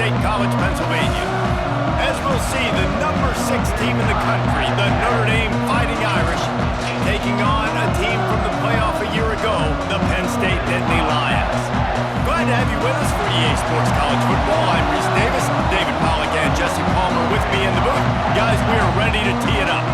State College, Pennsylvania. As we'll see, the number 6 team in the country, the Notre Dame Fighting Irish, taking on a team from the playoff a year ago, the Penn State Nittany Lions. Glad to have you with us for EA Sports College Football. I'm Reese Davis, David Pollack and Jesse Palmer with me in the booth. Guys, we are ready to tee it up.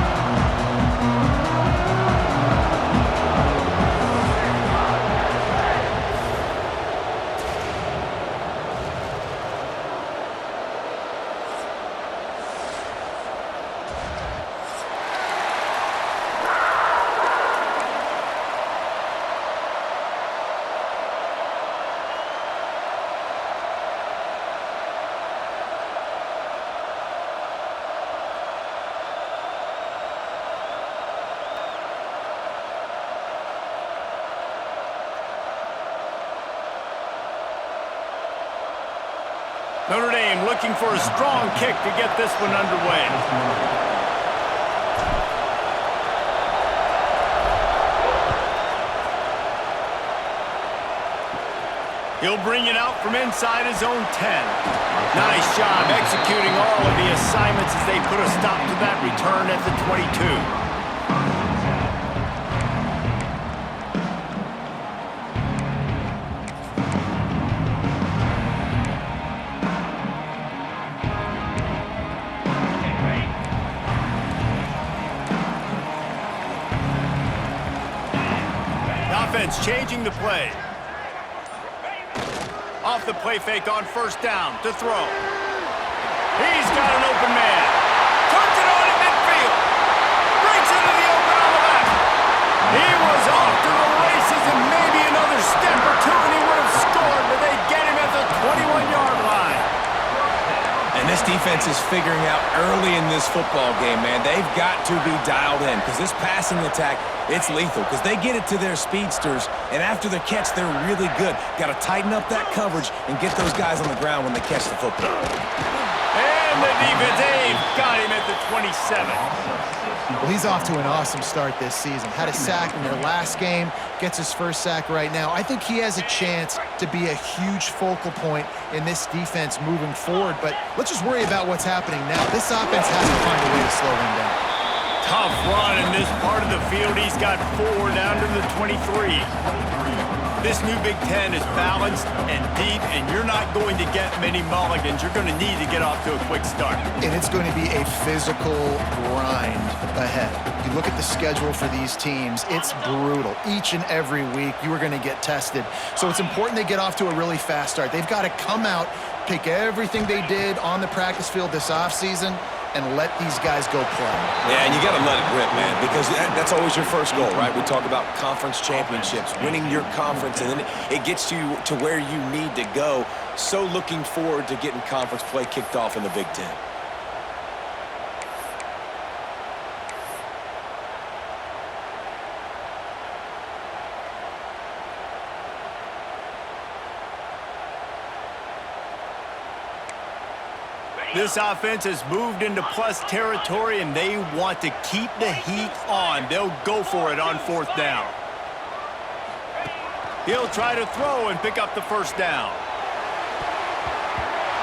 Notre Dame looking for a strong kick to get this one underway. He'll bring it out from inside his own 10. Nice job executing all of the assignments as they put a stop to that return at the 22. Changing the play. Off the play fake on first down to throw. He's got an open man. Turns it on in midfield. Breaks into the open on the left. He was off to the races and maybe another step or two and he would have scored, but they get him at the 21-yard line. And this defense is figuring out early in this football game, man. They've got to be dialed in because this passing attack, it's lethal because they get it to their speedsters, and after the catch, they're really good. Got to tighten up that coverage and get those guys on the ground when they catch the football. And the defense, they've got him at the 27. Well, he's off to an awesome start this season. Had a sack in their last game, gets his first sack right now. I think he has a chance to be a huge focal point in this defense moving forward, but let's just worry about what's happening now. This offense has to find a way to slow him down. Tough run in this part of the field. He's got 4 down to the 23. This new Big Ten is balanced and deep, and you're not going to get many mulligans. You're going to need to get off to a quick start. And it's going to be a physical grind ahead. You look at the schedule for these teams, it's brutal. Each and every week, you are going to get tested. So it's important they get off to a really fast start. They've got to come out, take everything they did on the practice field this offseason, and let these guys go play. Yeah, and you got to let it rip, man, because that's always your first goal, right? We talk about conference championships, winning your conference, and then it gets you to where you need to go. So looking forward to getting conference play kicked off in the Big Ten. This offense has moved into plus territory, and they want to keep the heat on. They'll go for it on 4th down. He'll try to throw and pick up the first down.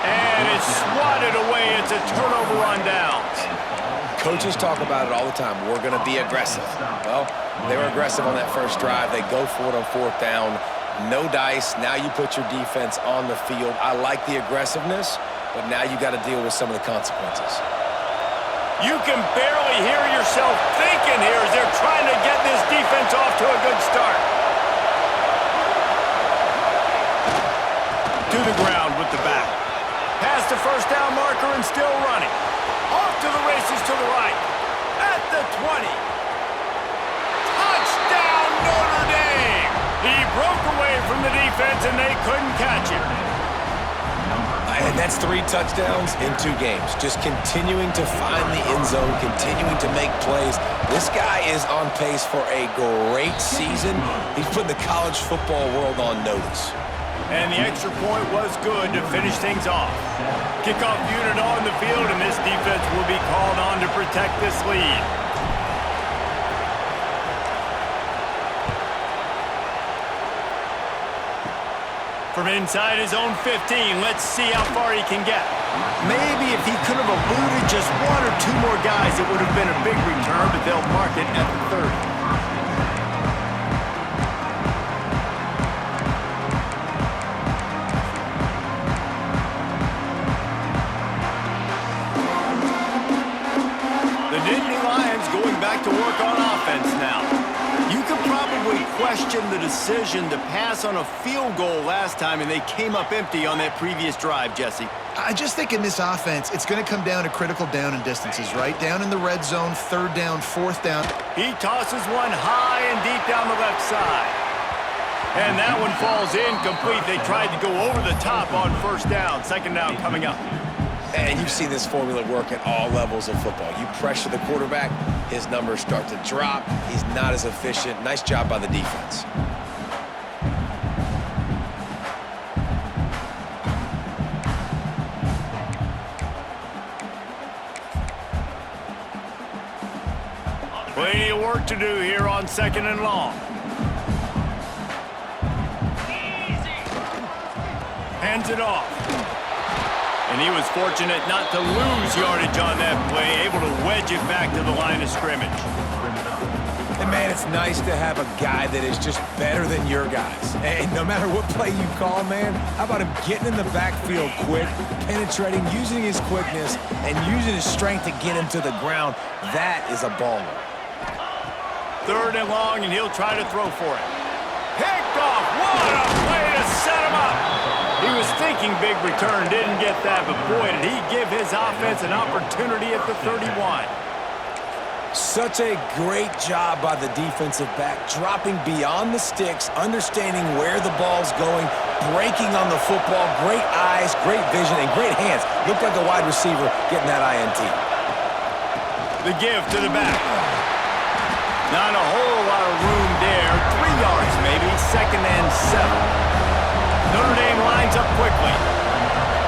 And it's swatted away. It's a turnover on downs. Coaches talk about it all the time. We're going to be aggressive. Well, they were aggressive on that first drive. They go for it on 4th down. No dice. Now you put your defense on the field. I like the aggressiveness, but now you got to deal with some of the consequences. You can barely hear yourself thinking here as they're trying to get this defense off to a good start. To the ground with the back. Past the first down marker and still running. Off to the races to the right. At the 20. Touchdown, Notre Dame! He broke away from the defense and they couldn't catch him. And that's 3 touchdowns in 2 games. Just continuing to find the end zone, continuing to make plays. This guy is on pace for a great season. He's putting the college football world on notice. And the extra point was good to finish things off. Kickoff unit on the field, and this defense will be called on to protect this lead. From inside his own 15, let's see how far he can get. Maybe if he could have eluded just one or two more guys, it would have been a big return, but they'll mark it at the 30. To work on offense now. You could probably question the decision to pass on a field goal last time, and they came up empty on that previous drive, Jesse. I just think in this offense, it's going to come down to critical down and distances, right? Down in the red zone, 3rd down, 4th down. He tosses one high and deep down the left side. And that one falls incomplete. They tried to go over the top on 1st down. 2nd down coming up. And you've seen this formula work at all levels of football. You pressure the quarterback, his numbers start to drop. He's not as efficient. Nice job by the defense. Plenty of work to do here on 2nd and long. Hands it off. And he was fortunate not to lose yardage on that play, able to wedge it back to the line of scrimmage. And, man, it's nice to have a guy that is just better than your guys. And no matter what play you call, man, how about him getting in the backfield quick, penetrating, using his quickness, and using his strength to get him to the ground? That is a baller. 3rd and long, and he'll try to throw for it. Picked off. What a play to set him up. He was thinking big return, didn't get that, but boy, did he give his offense an opportunity at the 31. Such a great job by the defensive back, dropping beyond the sticks, understanding where the ball's going, breaking on the football, great eyes, great vision, and great hands. Looked like a wide receiver getting that INT. The give to the back. Not a whole lot of room there. 3 yards maybe, 2nd and 7. Notre Dame lines up quickly.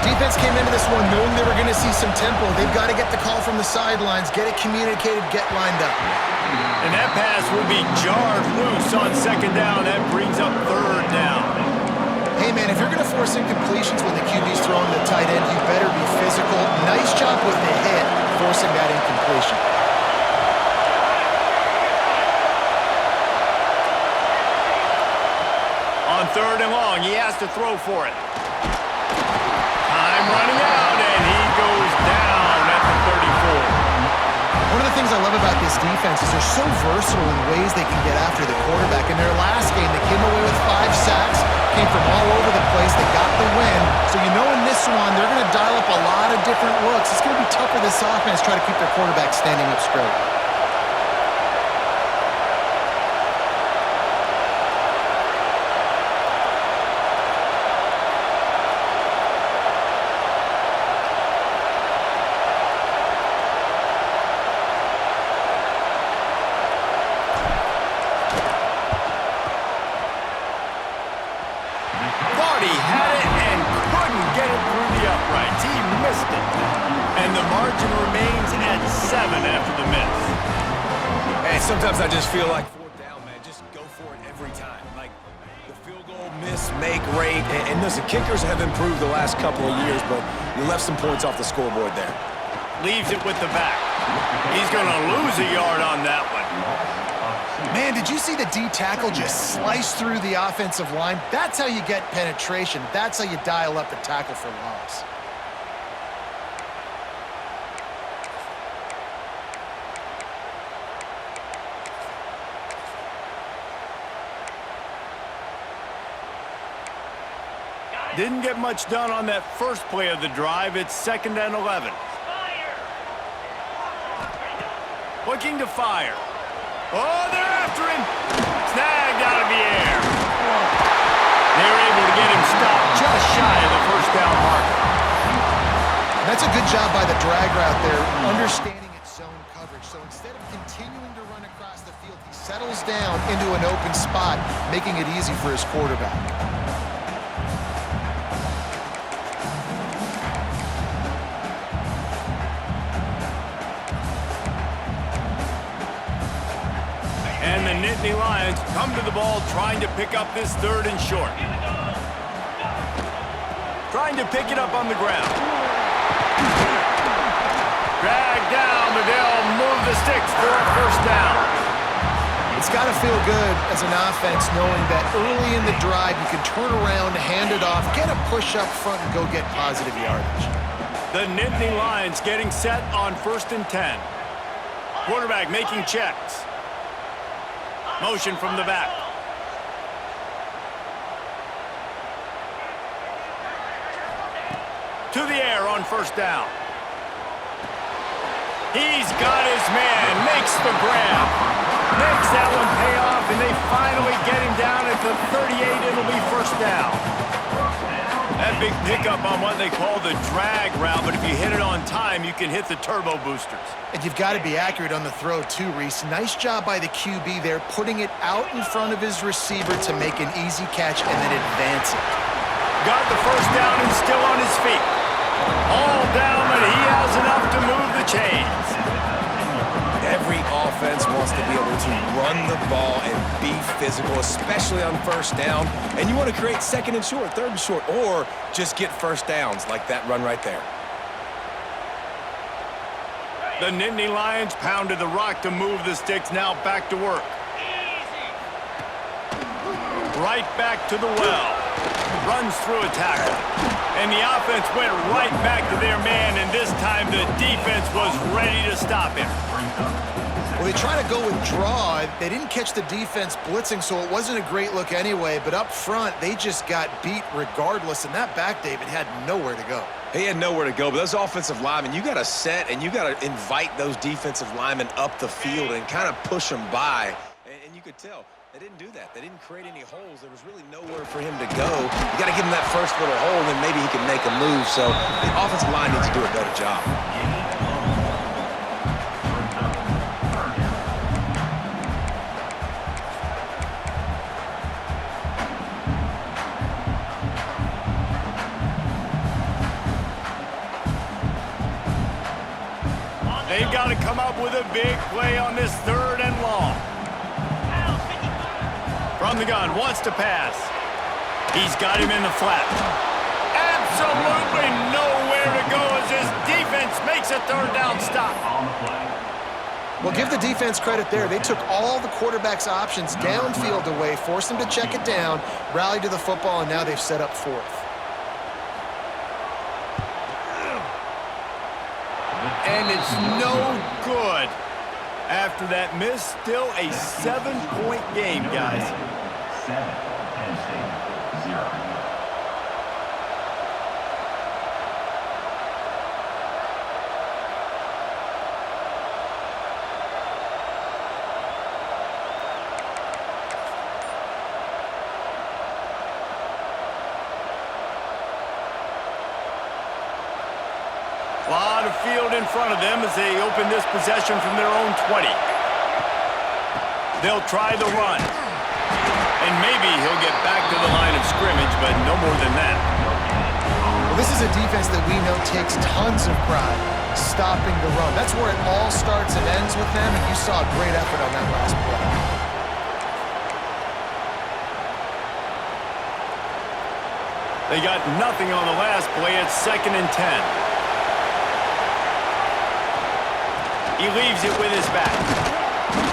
Defense came into this one knowing they were going to see some tempo. They've got to get the call from the sidelines, get it communicated, get lined up. And that pass will be jarred loose on 2nd down. That brings up 3rd down. Hey, man, if you're going to force incompletions when the QB's throwing the tight end, you better be physical. Nice job with the hit, forcing that incompletion. On 3rd and long, he has to throw for it. Time running out, and he goes down at the 34. One of the things I love about this defense is they're so versatile in ways they can get after the quarterback. In their last game, they came away with 5 sacks, came from all over the place. They got the win. So you know in this one, they're going to dial up a lot of different looks. It's going to be tough for this offense to try to keep their quarterback standing up straight. Sometimes I just feel like 4th down, man, just go for it every time. Like the field goal miss, make rate, and listen, kickers have improved the last couple of years, but you left some points off the scoreboard there. Leaves it with the back. He's going to lose a yard on that one. Man, did you see the D tackle just slice through the offensive line? That's how you get penetration. That's how you dial up the tackle for loss. Didn't get much done on that first play of the drive. It's 2nd and 11. Looking to fire. Oh, they're after him. Snagged out of the air. They're able to get him stopped just shy of the 1st down marker. That's a good job by the drag route there, understanding its zone coverage. So instead of continuing to run across the field, he settles down into an open spot, making it easy for his quarterback. And the Nittany Lions come to the ball trying to pick up this 3rd and short. trying to pick it up on the ground. Drag down, but they'll move the sticks for a first down. It's got to feel good as an offense knowing that early in the drive you can turn around, hand it off, get a push up front, and go get positive yardage. The Nittany Lions getting set on 1st and 10. Quarterback making checks. Motion from the back. To the air on 1st down. He's got his man, makes the grab. Makes that one pay off, and they finally get him down at the 38. It'll be 1st down. That big pickup on what they call the drag route, but if you hit it on time, you can hit the turbo boosters. And you've got to be accurate on the throw too, Reese. Nice job by the QB there, putting it out in front of his receiver to make an easy catch and then advance it. Got the 1st down and still on his feet. All down, but he has enough to move the chains. Every offense wants to be able to run the ball and be physical, especially on 1st down. And you want to create 2nd and short, 3rd and short, or just get 1st downs like that run right there. The Nittany Lions pounded the rock to move the sticks, now back to work. Right back to the well. Runs through a tackle. And the offense went right back to their man, and this time the defense was ready to stop him. Well, they try to go with draw. They didn't catch the defense blitzing, so it wasn't a great look anyway. But up front, they just got beat regardless, and that back, David, had nowhere to go. He had nowhere to go, but those offensive linemen, you got to set and you got to invite those defensive linemen up the field and kind of push them by. And you could tell. They didn't do that. They didn't create any holes. There was really nowhere for him to go. You got to give him that first little hole, and then maybe he can make a move. So the offensive line needs to do a better job. They've got to come up with a big play on this 3rd and long. From the gun, wants to pass. He's got him in the flat. Absolutely nowhere to go as his defense makes a 3rd down stop. Well, give the defense credit there. They took all the quarterback's options downfield away, forced him to check it down, rallied to the football, and now they've set up 4th. And it's no good. After that miss, still a 7-point game, guys. 7, Penn State, 0. A lot of field in front of them as they open this possession from their own 20. They'll try the run. And maybe he'll get back to the line of scrimmage, but no more than that. Well, this is a defense that we know takes tons of pride stopping the run. That's where it all starts and ends with them, and you saw a great effort on that last play. They got nothing on the last play. It's 2nd and 10. He leaves it with his back.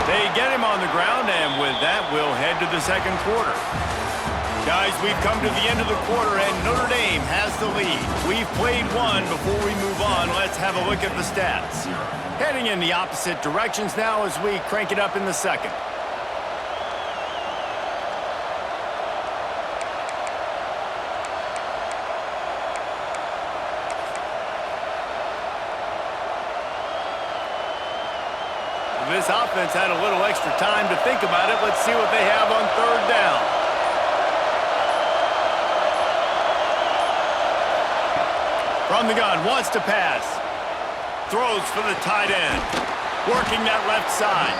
They get him on the ground, and with that, we'll head to the 2nd quarter. Guys, we've come to the end of the quarter, and Notre Dame has the lead. We've played one. Before we move on, let's have a look at the stats. Heading in the opposite directions now as we crank it up in the 2nd. This offense had a little extra time to think about it. Let's see what they have on 3rd down. From the gun, wants to pass. Throws for the tight end. Working that left side.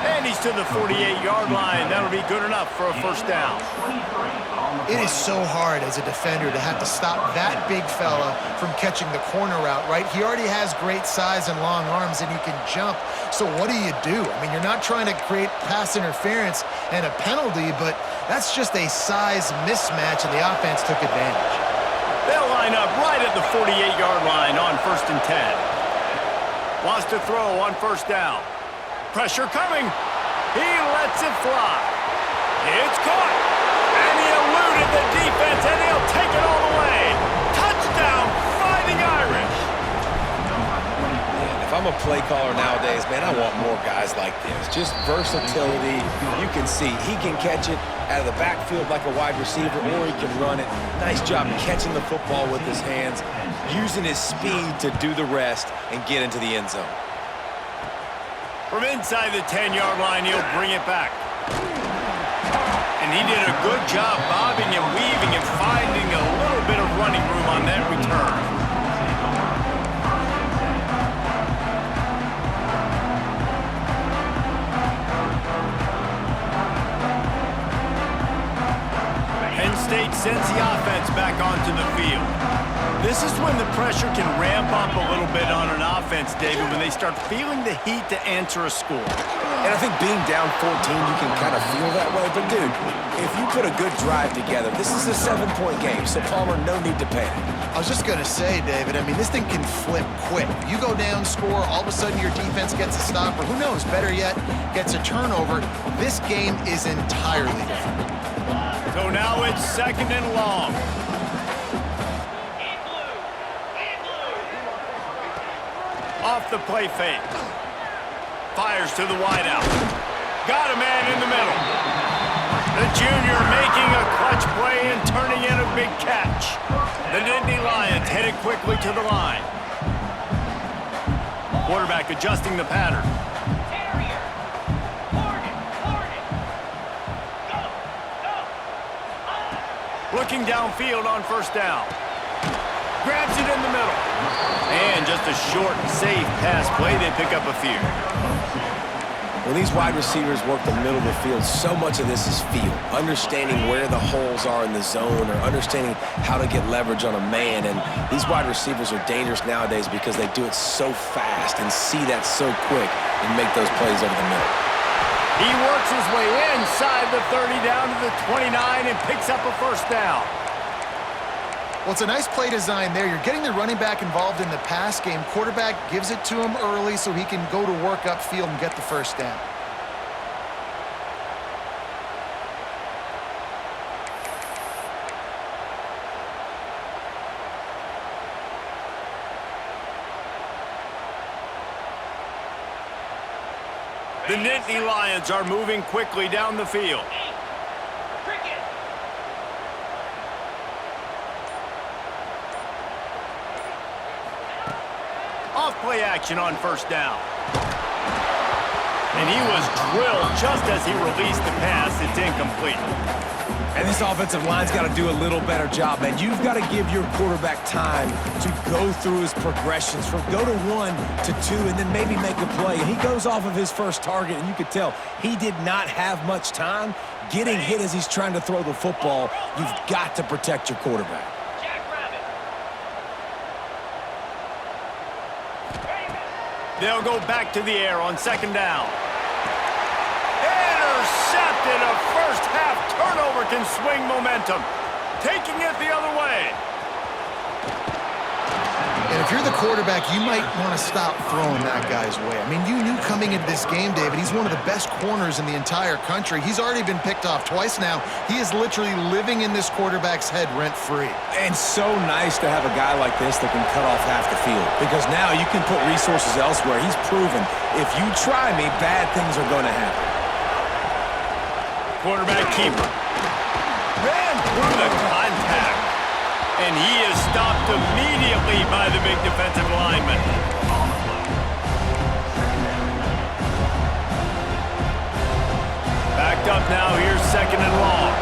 And he's to the 48-yard line. That'll be good enough for a 1st down. It is so hard as a defender to have to stop that big fella from catching the corner route, right? He already has great size and long arms, and he can jump. So what do you do? I mean, you're not trying to create pass interference and a penalty, but that's just a size mismatch, and the offense took advantage. They'll line up right at the 48-yard line on 1st and 10. Wants to throw on 1st down. Pressure coming. He lets it fly. It's caught. And he eluded the defense, and he'll take it all the way. Touchdown, Fighting Irish. If I'm a play caller nowadays, man, I want more guys like this. Just versatility. You can see he can catch it out of the backfield like a wide receiver, or he can run it. Nice job catching the football with his hands, using his speed to do the rest and get into the end zone. From inside the 10-yard line, he'll bring it back. And he did a good job bobbing and weaving and finding a little bit of running room on that return. State sends the offense back onto the field. This is when the pressure can ramp up a little bit on an offense, David, when they start feeling the heat to answer a score. And I think being down 14, you can kind of feel that way. But, dude, if you put a good drive together, this is a 7-point game, so Palmer, no need to panic. I was just going to say, David, I mean, this thing can flip quick. You go down, score, all of a sudden your defense gets a stop, or who knows, better yet, gets a turnover. This game is entirely different. So now it's 2nd and long. Off the play fake. Fires to the wideout. Got a man in the middle. The junior making a clutch play and turning in a big catch. The Nittany Lions headed quickly to the line. Quarterback adjusting the pattern. Looking downfield on 1st down. Grabs it in the middle. And just a short, safe pass play. They pick up a few. When these wide receivers work the middle of the field, so much of this is feel. Understanding where the holes are in the zone, or understanding how to get leverage on a man. And these wide receivers are dangerous nowadays because they do it so fast and see that so quick and make those plays over the middle. He works his way inside the 30 down to the 29 and picks up a 1st down. Well, it's a nice play design there. You're getting the running back involved in the pass game. Quarterback gives it to him early so he can go to work upfield and get the 1st down. The Nittany Lions are moving quickly down the field. Off play action on 1st down. And he was drilled just as he released the pass. It's incomplete. And this offensive line's got to do a little better job, man. You've got to give your quarterback time to go through his progressions from go to 1 to 2 and then maybe make a play. And he goes off of his first target, and you could tell he did not have much time getting hit as he's trying to throw the football. You've got to protect your quarterback. They'll go back to the air on 2nd down. Intercepted. A first-half turnover can swing momentum. Taking it the other way. And if you're the quarterback, you might want to stop throwing that guy's way. I mean, you knew coming into this game, David, he's one of the best corners in the entire country. He's already been picked off twice now. He is literally living in this quarterback's head rent-free. And so nice to have a guy like this that can cut off half the field, because now you can put resources elsewhere. He's proven if you try me, bad things are going to happen. Quarterback keeper. Ran through the contact. And he is stopped immediately by the big defensive lineman. Backed up now. Here's 2nd and long.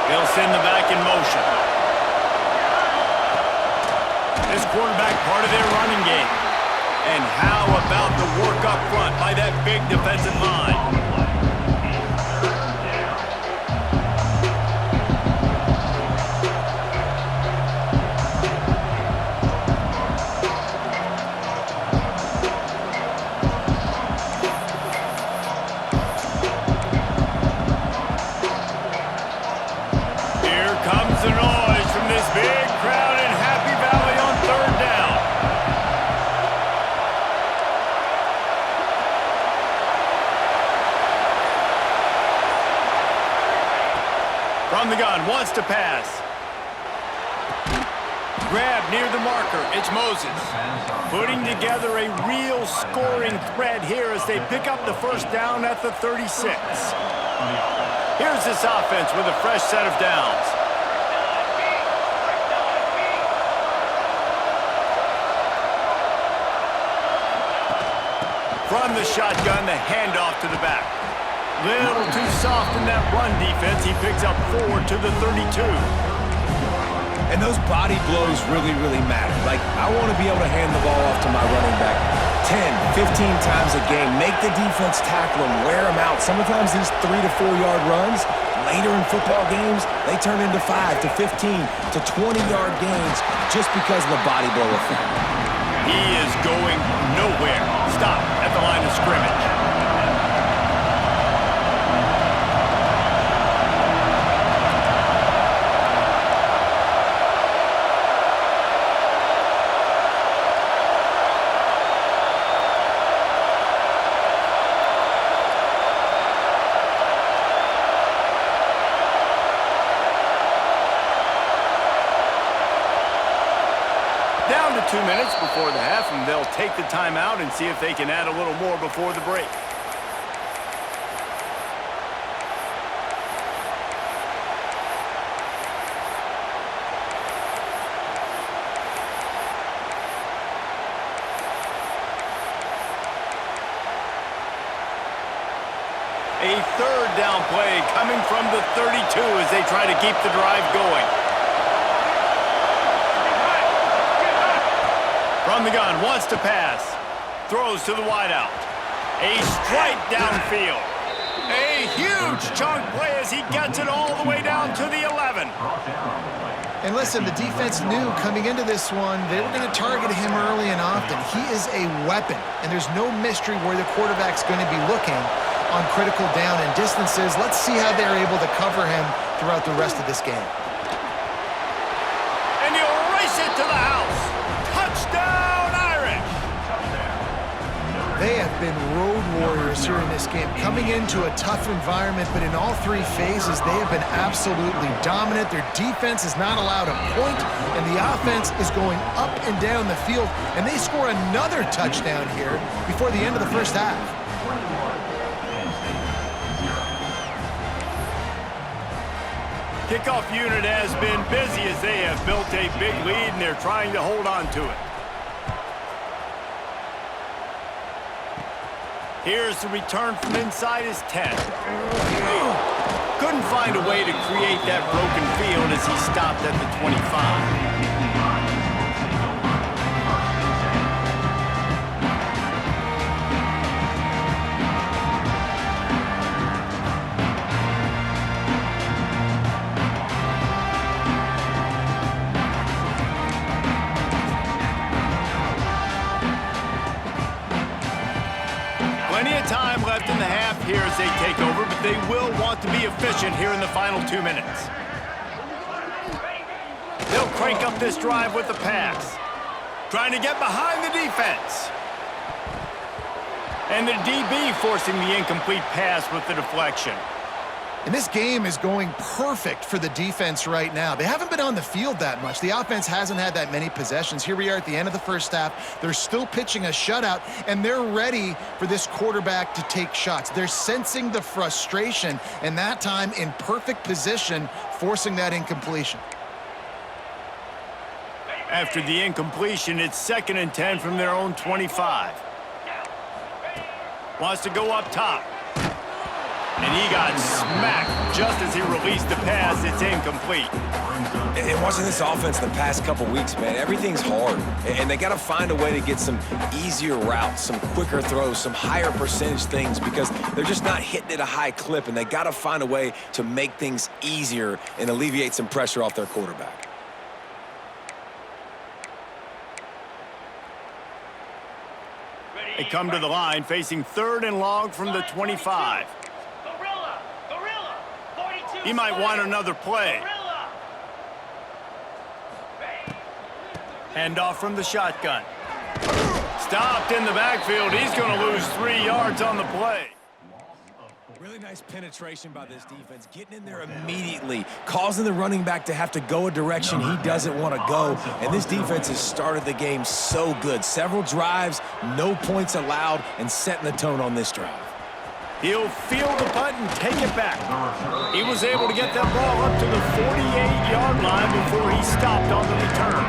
They'll send the back in motion. This quarterback part of their running game. And how about the work up front by that big defensive line? Grab near the marker. It's Moses. Putting together a real scoring threat here as they pick up the first down at the 36. Here's this offense with a fresh set of downs. From the shotgun, the handoff to the back. Little too soft in that run defense. He picks up 4 to the 32. And those body blows really, really matter. Like, I want to be able to hand the ball off to my running back 10, 15 times a game. Make the defense tackle him, wear him out. Sometimes these 3 to 4 yard runs, later in football games, they turn into 5 to 15 to 20 yard gains just because of the body blow effect. He is going nowhere. Stop at the line of scrimmage. Down to 2 minutes before the half, and they'll take the timeout and see if they can add a little more before the break. A third down play coming from the 32 as they try to keep the drive going. From the gun, wants to pass. Throws to the wideout. A strike downfield. A huge chunk play as he gets it all the way down to the 11. And listen, the defense knew coming into this one, they were going to target him early and often. He is a weapon, and there's no mystery where the quarterback's going to be looking on critical down and distances. Let's see how they're able to cover him throughout the rest of this game. And he'll race it to the house. Touchdown, Irish! They have been road warriors here in this game, coming into a tough environment, but in all 3 phases, they have been absolutely dominant. Their defense is not allowed a point, and the offense is going up and down the field, and they score another touchdown here before the end of the first half. Kickoff unit has been busy as they have built a big lead, and they're trying to hold on to it. Here's the return from inside his 10. Couldn't find a way to create that broken field as he stopped at the 25. Plenty of time left in the half here as they take over, but they will want to be efficient here in the final 2 minutes. They'll crank up this drive with the pass. Trying to get behind the defense. And the DB forcing the incomplete pass with the deflection. And this game is going perfect for the defense right now. They haven't been on the field that much. The offense hasn't had that many possessions. Here we are at the end of the first half. They're still pitching a shutout, and they're ready for this quarterback to take shots. They're sensing the frustration, and that time in perfect position, forcing that incompletion. After the incompletion, it's 2nd and 10 from their own 25. Wants to go up top. And he got smacked just as he released the pass. It's incomplete. It wasn't this offense the past couple weeks, man. Everything's hard. And they got to find a way to get some easier routes, some quicker throws, some higher percentage things because they're just not hitting at a high clip. And they got to find a way to make things easier and alleviate some pressure off their quarterback. They come to the line facing 3rd and long from the 25. He might want another play. Handoff from the shotgun. Stopped in the backfield. He's going to lose 3 yards on the play. Really Really nice penetration by this defense, getting in there immediately, causing the running back to have to go a direction he doesn't want to go, and this defense has started the game so good. Several drives, no points allowed, and setting the tone on this drive. He'll field the punt and take it back. He was able to get that ball up to the 48-yard line before he stopped on the return.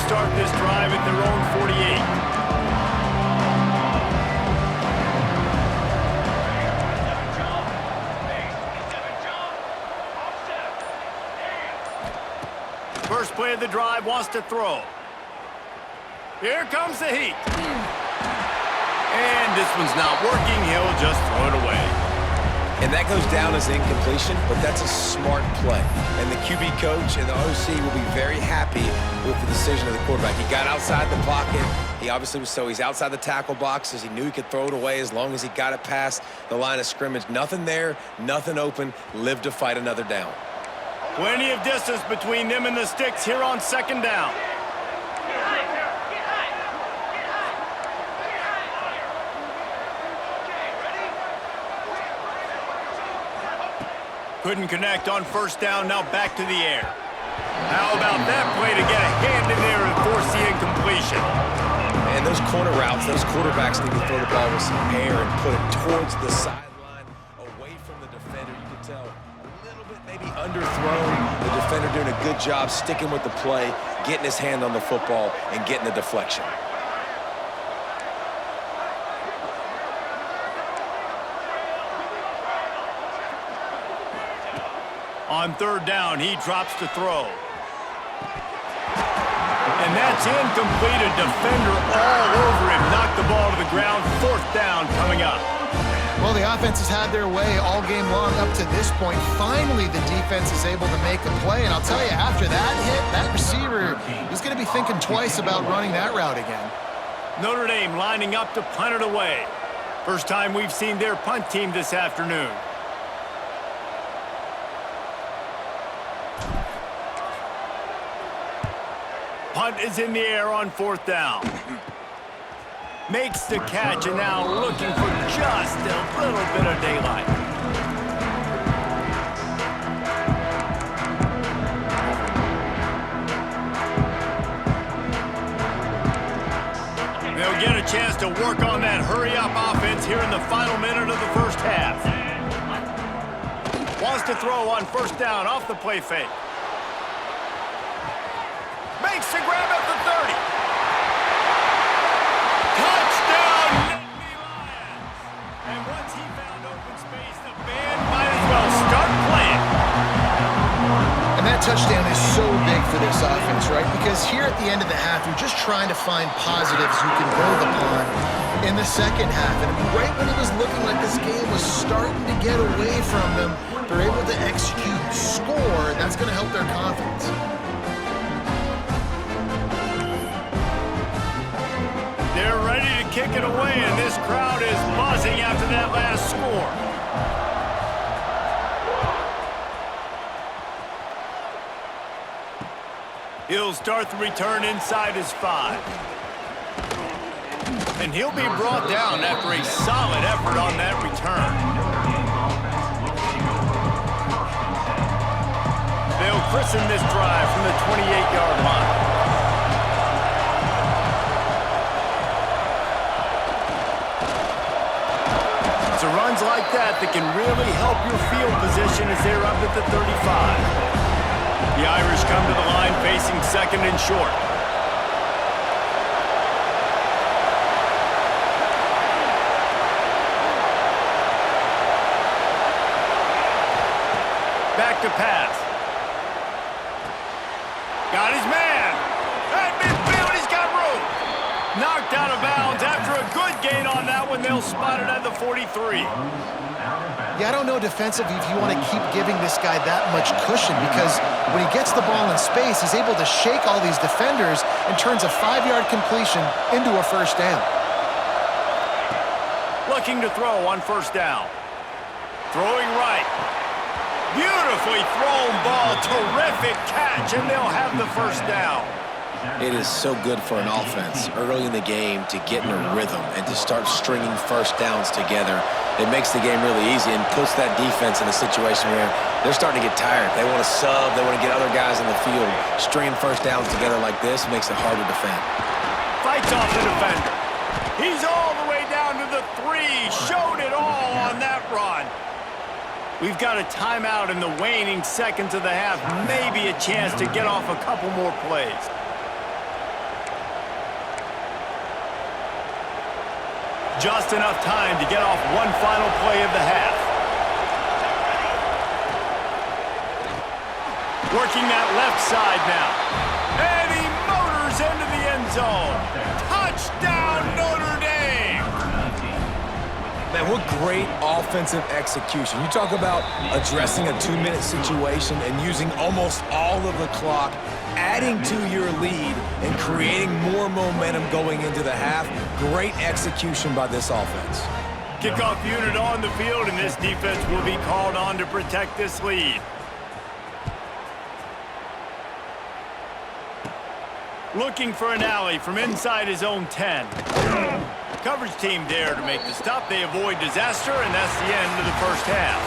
Start this drive at their own 48. First play of the drive, wants to throw. Here comes the heat. And this one's not working. He'll just throw it away. And that goes down as incompletion, but that's a smart play. And the QB coach and the OC will be very happy with the decision of the quarterback. He got outside the pocket. He obviously was he's outside the tackle boxes. He knew he could throw it away as long as he got it past the line of scrimmage. Nothing there, nothing open. Live to fight another down. Plenty of distance between them and the sticks here on second down. Couldn't connect on first down, now back to the air. How about that play to get a hand in there and force the incompletion? And those corner routes, those quarterbacks need to throw the ball with some air and put it towards the sideline, away from the defender. You can tell a little bit maybe underthrown. The defender doing a good job sticking with the play, getting his hand on the football, and getting the deflection. On third down, he drops to throw. And that's incomplete. A defender all over him. Knocked the ball to the ground. Fourth down coming up. Well, the offense has had their way all game long up to this point. Finally, the defense is able to make a play. And I'll tell you, after that hit, that receiver is going to be thinking twice about running that route again. Notre Dame lining up to punt it away. First time we've seen their punt team this afternoon. Punt is in the air on fourth down. Makes the catch and now looking for just a little bit of daylight. They'll get a chance to work on that hurry-up offense here in the final minute of the first half. Wants to throw on first down off the play fake. Makes the grab at the 30. Touchdown, Nittany Lions. And once he found open space, the band might as well start playing. And that touchdown is so big for this offense, right? Because here at the end of the half, you're just trying to find positives you can build upon in the second half. And right when it was looking like this game was starting to get away from them, they're able to execute, score, and that's going to help their confidence. They're ready to kick it away, and this crowd is buzzing after that last score. He'll start the return inside his 5. And he'll be brought down after a solid effort on that return. They'll christen this drive from the 28-yard line. It's runs like that can really help your field position as they're up at the 35. The Irish come to the line facing second and short. Back to pass. Got his man. At midfield, he's got room. Knocked out of bounds after a good gain on that one. They'll spot it at the 43. Yeah, I don't know defensively if you want to keep giving this guy that much cushion, because when he gets the ball in space, he's able to shake all these defenders and turns a 5-yard completion into a first down. Looking to throw on first down. Throwing right. Beautifully thrown ball. Terrific catch, and they'll have the first down. It is so good for an offense early in the game to get in a rhythm and to start stringing first downs together. It makes the game really easy and puts that defense in a situation where they're starting to get tired. They want to sub. They want to get other guys in the field. Stringing first downs together like this makes it hard to defend. Fights off the defender. He's all the way down to the 3. Showed it all on that run. We've got a timeout in the waning seconds of the half. Maybe a chance to get off a couple more plays. Just enough time to get off one final play of the half. Working that left side now. And he motors into the end zone. Touchdown, Notre Dame! Man, what great offensive execution. You talk about addressing a 2-minute situation and using almost all of the clock, adding to your lead and creating more momentum going into the half. Great execution by this offense. Kickoff unit on the field, and this defense will be called on to protect this lead. Looking for an alley from inside his own 10. Coverage team there to make the stop. They avoid disaster, and that's the end of the first half.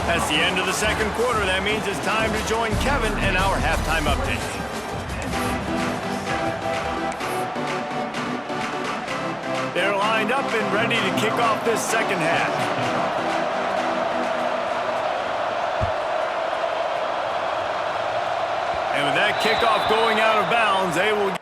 That's the end of the second quarter. That means it's time to join Kevin in our halftime update. They're lined up and ready to kick off this second half. And with that kickoff going out of bounds, they will